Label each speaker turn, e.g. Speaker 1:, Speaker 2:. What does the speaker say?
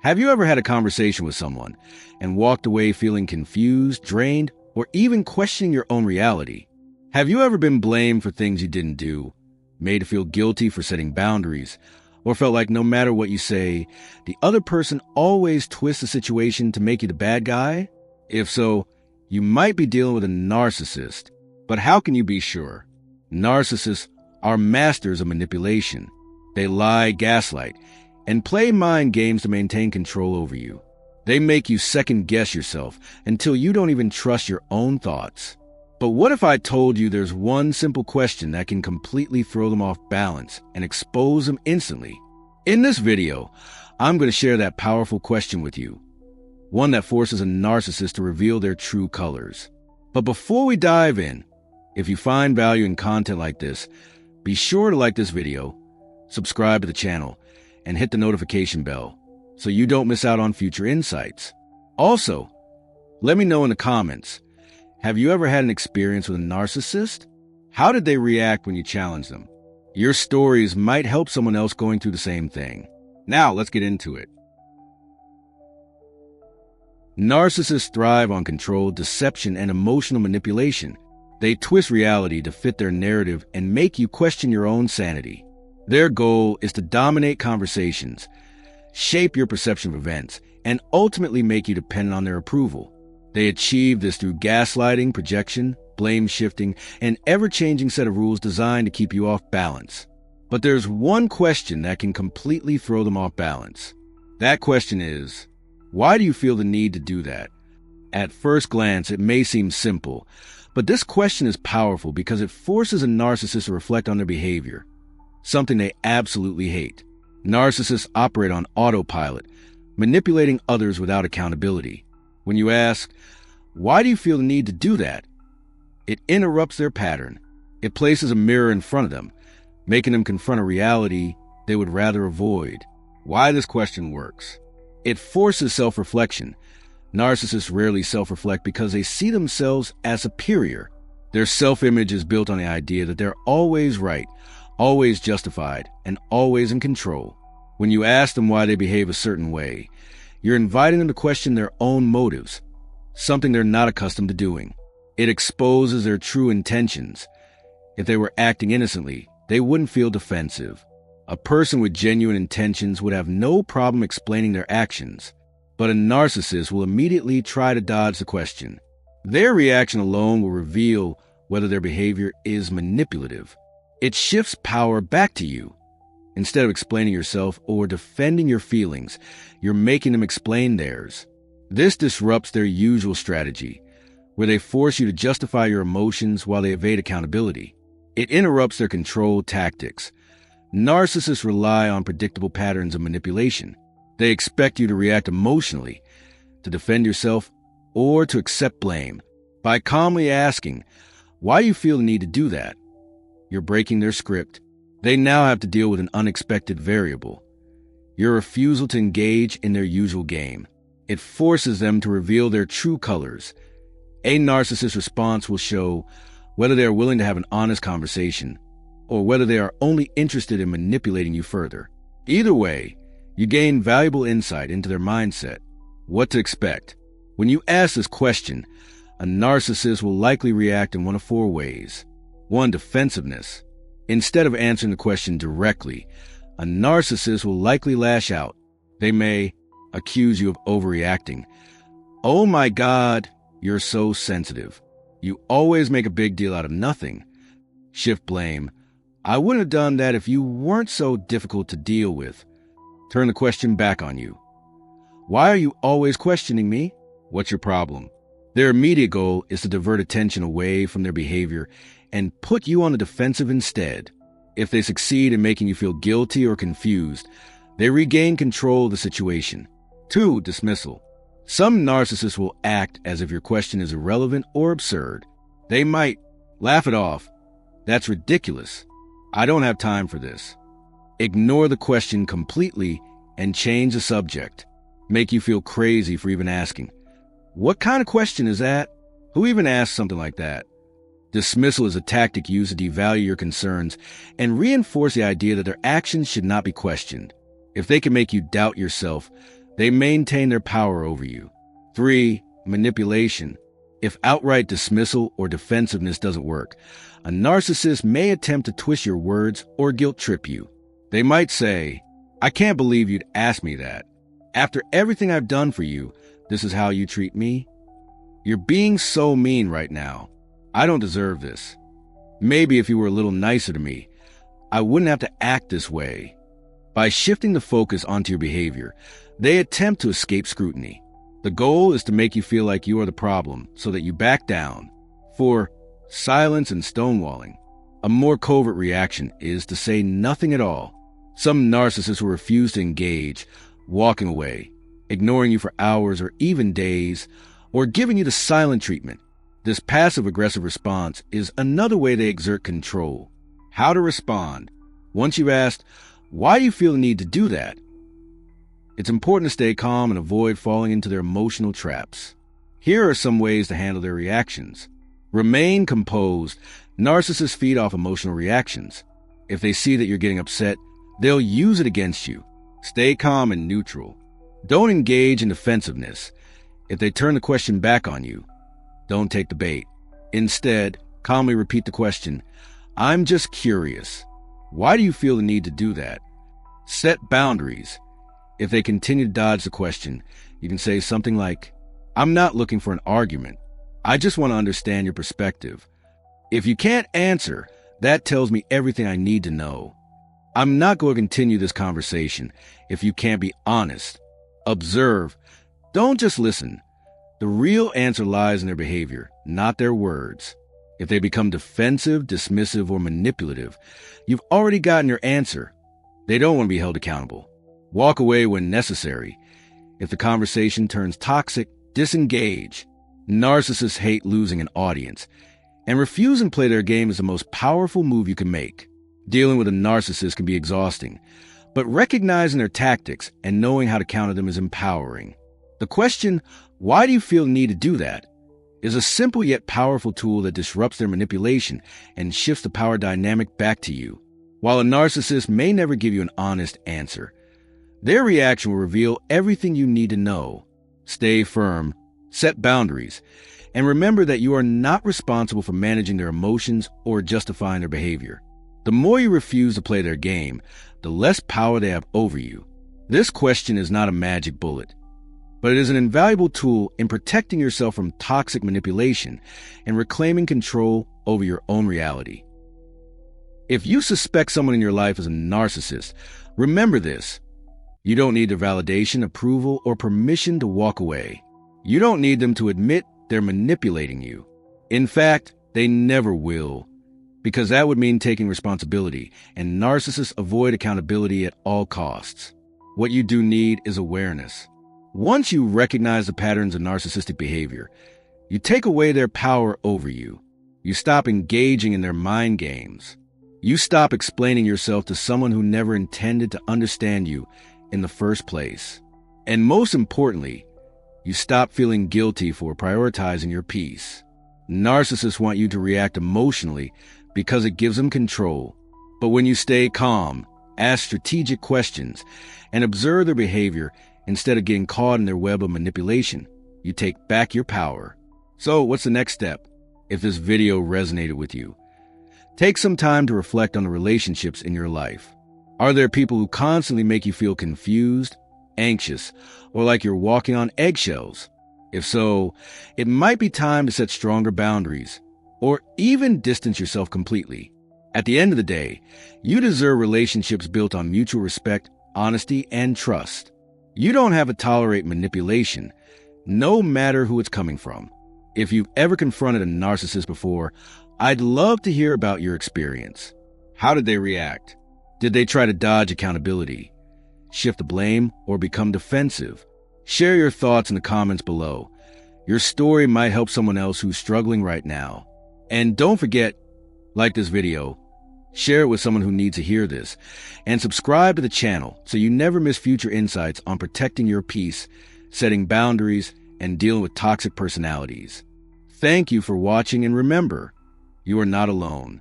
Speaker 1: Have you ever had a conversation with someone and walked away feeling confused, drained, or even questioning your own reality? Have you ever been blamed for things you didn't do, made to feel guilty for setting boundaries, or felt like no matter what you say, the other person always twists the situation to make you the bad guy? If so, you might be dealing with a narcissist. But how can you be sure? Narcissists are masters of manipulation. They lie, gaslight, and play mind games to maintain control over you. They make you second-guess yourself until you don't even trust your own thoughts. But what if I told you there's one simple question that can completely throw them off balance and expose them instantly? In this video, I'm going to share that powerful question with you, one that forces a narcissist to reveal their true colors. But before we dive in, if you find value in content like this, be sure to like this video, subscribe to the channel, and hit the notification bell so you don't miss out on future insights. Also, let me know in the comments, have you ever had an experience with a narcissist? How did they react when you challenged them? Your stories might help someone else going through the same thing. Now, let's get into it. Narcissists thrive on control, deception, and emotional manipulation. They twist reality to fit their narrative and make you question your own sanity. Their goal is to dominate conversations, shape your perception of events, and ultimately make you dependent on their approval. They achieve this through gaslighting, projection, blame shifting, and ever-changing set of rules designed to keep you off balance. But there's one question that can completely throw them off balance. That question is, why do you feel the need to do that? At first glance, it may seem simple, but this question is powerful because it forces a narcissist to reflect on their behavior, something they absolutely hate. Narcissists operate on autopilot, manipulating others without accountability. When you ask, why do you feel the need to do that? It interrupts their pattern. It places a mirror in front of them, making them confront a reality they would rather avoid. Why this question works? It forces self-reflection. Narcissists rarely self-reflect because they see themselves as superior. Their self-image is built on the idea that they're always right, always justified, and always in control. When you ask them why they behave a certain way, you're inviting them to question their own motives, something they're not accustomed to doing. It exposes their true intentions. If they were acting innocently, they wouldn't feel defensive. A person with genuine intentions would have no problem explaining their actions, but a narcissist will immediately try to dodge the question. Their reaction alone will reveal whether their behavior is manipulative. It shifts power back to you. Instead of explaining yourself or defending your feelings, you're making them explain theirs. This disrupts their usual strategy, where they force you to justify your emotions while they evade accountability. It interrupts their control tactics. Narcissists rely on predictable patterns of manipulation. They expect you to react emotionally, to defend yourself, or to accept blame. By calmly asking, why do you feel the need to do that? You're breaking their script. They now have to deal with an unexpected variable: your refusal to engage in their usual game. It forces them to reveal their true colors. A narcissist's response will show whether they are willing to have an honest conversation or whether they are only interested in manipulating you further. Either way, you gain valuable insight into their mindset. What to expect? When you ask this question, a narcissist will likely react in one of four ways. 1. Defensiveness. Instead of answering the question directly, a narcissist will likely lash out. They may accuse you of overreacting. Oh my God, you're so sensitive. You always make a big deal out of nothing. Shift blame. I wouldn't have done that if you weren't so difficult to deal with. Turn the question back on you. Why are you always questioning me? What's your problem? Their immediate goal is to divert attention away from their behavior and put you on the defensive instead. If they succeed in making you feel guilty or confused, they regain control of the situation. 2. Dismissal. Some narcissists will act as if your question is irrelevant or absurd. They might laugh it off. That's ridiculous. I don't have time for this. Ignore the question completely and change the subject. Make you feel crazy for even asking. What kind of question is that? Who even asks something like that? Dismissal is a tactic used to devalue your concerns and reinforce the idea that their actions should not be questioned. If they can make you doubt yourself, They maintain their power over you. 3. Manipulation. If outright dismissal or defensiveness doesn't work, a narcissist may attempt to twist your words or guilt trip you. They might say, "I can't believe you'd ask me that. After everything I've done for you, this is how you treat me? You're being so mean right now. I don't deserve this. Maybe if you were a little nicer to me, I wouldn't have to act this way." By shifting the focus onto your behavior, they attempt to escape scrutiny. The goal is to make you feel like you are the problem so that you back down. 4. Silence and stonewalling. A more covert reaction is to say nothing at all. Some narcissists will refuse to engage, walking away, ignoring you for hours or even days, or giving you the silent treatment. This passive-aggressive response is another way they exert control. How to respond. Once you've asked, "Why do you feel the need to do that?" it's important to stay calm and avoid falling into their emotional traps. Here are some ways to handle their reactions. Remain composed. Narcissists feed off emotional reactions. If they see that you're getting upset, they'll use it against you. Stay calm and neutral. Don't engage in defensiveness. If they turn the question back on you, don't take the bait. Instead, calmly repeat the question, "I'm just curious. Why do you feel the need to do that?" Set boundaries. If they continue to dodge the question, you can say something like, "I'm not looking for an argument. I just want to understand your perspective. If you can't answer, that tells me everything I need to know. I'm not going to continue this conversation if you can't be honest." Observe. Don't just listen. The real answer lies in their behavior, not their words. If they become defensive, dismissive, or manipulative, you've already gotten your answer. They don't want to be held accountable. Walk away when necessary. If the conversation turns toxic, disengage. Narcissists hate losing an audience, and refusing to play their game is the most powerful move you can make. Dealing with a narcissist can be exhausting, but recognizing their tactics and knowing how to counter them is empowering. The question, "Why do you feel the need to do that?" is a simple yet powerful tool that disrupts their manipulation and shifts the power dynamic back to you. While a narcissist may never give you an honest answer, their reaction will reveal everything you need to know. Stay firm, set boundaries, and remember that you are not responsible for managing their emotions or justifying their behavior. The more you refuse to play their game, the less power they have over you. This question is not a magic bullet, but it is an invaluable tool in protecting yourself from toxic manipulation and reclaiming control over your own reality. If you suspect someone in your life is a narcissist, remember this. You don't need their validation, approval, or permission to walk away. You don't need them to admit they're manipulating you. In fact, they never will, because that would mean taking responsibility, and narcissists avoid accountability at all costs. What you do need is awareness. Once you recognize the patterns of narcissistic behavior, you take away their power over you. You stop engaging in their mind games. You stop explaining yourself to someone who never intended to understand you in the first place. And most importantly, you stop feeling guilty for prioritizing your peace. Narcissists want you to react emotionally because it gives them control. But when you stay calm, ask strategic questions, and observe their behavior instead of getting caught in their web of manipulation, you take back your power. So what's the next step? If this video resonated with you, take some time to reflect on the relationships in your life. Are there people who constantly make you feel confused, anxious, or like you're walking on eggshells? If so, it might be time to set stronger boundaries, or even distance yourself completely. At the end of the day, you deserve relationships built on mutual respect, honesty, and trust. You don't have to tolerate manipulation, no matter who it's coming from. If you've ever confronted a narcissist before, I'd love to hear about your experience. How did they react? Did they try to dodge accountability, shift the blame, or become defensive? Share your thoughts in the comments below. Your story might help someone else who's struggling right now. And don't forget, like this video, share it with someone who needs to hear this, and subscribe to the channel so you never miss future insights on protecting your peace, setting boundaries, and dealing with toxic personalities. Thank you for watching, and remember, you are not alone.